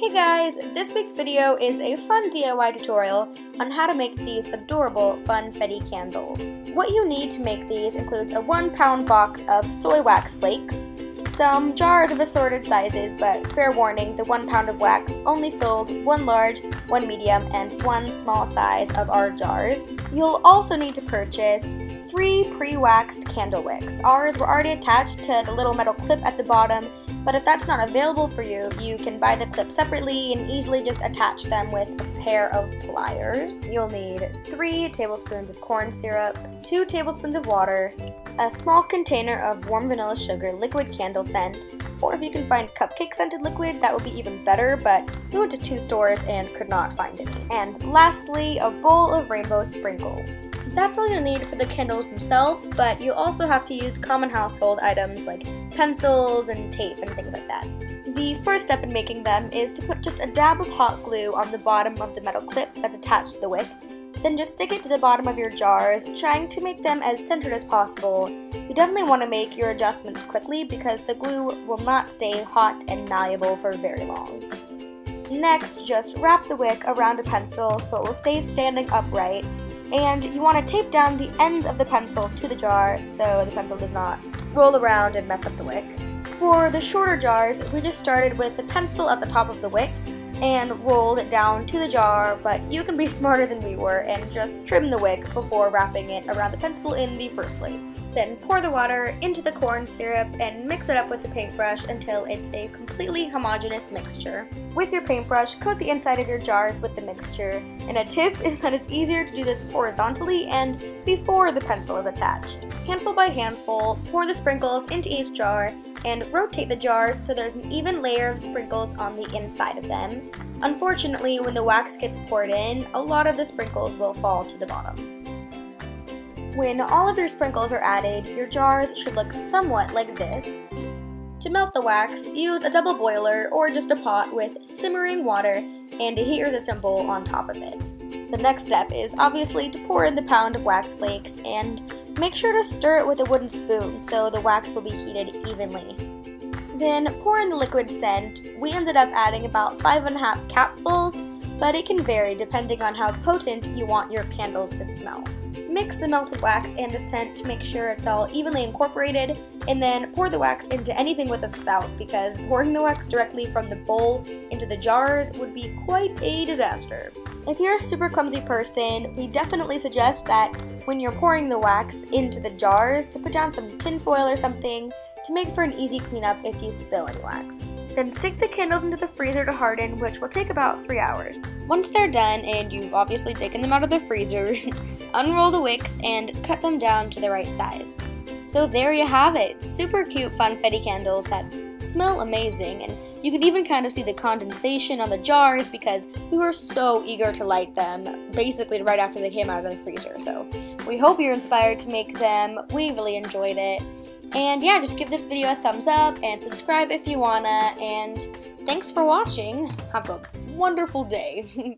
Hey guys, this week's video is a fun DIY tutorial on how to make these adorable Funfetti candles. What you need to make these includes a 1-pound box of soy wax flakes, some jars of assorted sizes, but fair warning, the 1 pound of wax only filled 1 large, 1 medium, and 1 small size of our jars. You'll also need to purchase 3 pre-waxed candle wicks. Ours were already attached to the little metal clip at the bottom, but if that's not available for you, you can buy the clip separately and easily just attach them with a pair of pliers. You'll need 3 tablespoons of corn syrup, 2 tablespoons of water, a small container of warm vanilla sugar liquid candle scent, or if you can find cupcake scented liquid, that would be even better, but we went to 2 stores and could not find any. And lastly, a bowl of rainbow sprinkles. That's all you'll need for the candles themselves, but you'll also have to use common household items like pencils and tape and things like that. The first step in making them is to put just a dab of hot glue on the bottom of the metal clip that's attached to the wick. Then just stick it to the bottom of your jars, trying to make them as centered as possible. You definitely want to make your adjustments quickly because the glue will not stay hot and malleable for very long. Next, just wrap the wick around a pencil so it will stay standing upright, and you want to tape down the ends of the pencil to the jar so the pencil does not roll around and mess up the wick. For the shorter jars, we just started with the pencil at the top of the wick and rolled it down to the jar, but you can be smarter than we were and just trim the wick before wrapping it around the pencil in the first place. Then pour the water into the corn syrup and mix it up with the paintbrush until it's a completely homogeneous mixture. With your paintbrush, coat the inside of your jars with the mixture, and a tip is that it's easier to do this horizontally and before the pencil is attached. Handful by handful, pour the sprinkles into each jar and rotate the jars so there's an even layer of sprinkles on the inside of them. Unfortunately, when the wax gets poured in, a lot of the sprinkles will fall to the bottom. When all of your sprinkles are added, your jars should look somewhat like this. To melt the wax, use a double boiler or just a pot with simmering water and a heat-resistant bowl on top of it. The next step is obviously to pour in the pound of wax flakes and make sure to stir it with a wooden spoon so the wax will be heated evenly. Then pour in the liquid scent. We ended up adding about 5½ capfuls, but it can vary depending on how potent you want your candles to smell. Mix the melted wax and the scent to make sure it's all evenly incorporated, and then pour the wax into anything with a spout because pouring the wax directly from the bowl into the jars would be quite a disaster. If you're a super clumsy person, we definitely suggest that when you're pouring the wax into the jars to put down some tin foil or something to make for an easy cleanup if you spill any wax. Then stick the candles into the freezer to harden, which will take about 3 hours. Once they're done and you've obviously taken them out of the freezer, unroll the wicks and cut them down to the right size. So there you have it, super cute Funfetti candles that smell amazing, and you can even kind of see the condensation on the jars because we were so eager to light them basically right after they came out of the freezer. So we hope you're inspired to make them. We really enjoyed it. And yeah, just give this video a thumbs up and subscribe if you wanna, and thanks for watching. Have a wonderful day.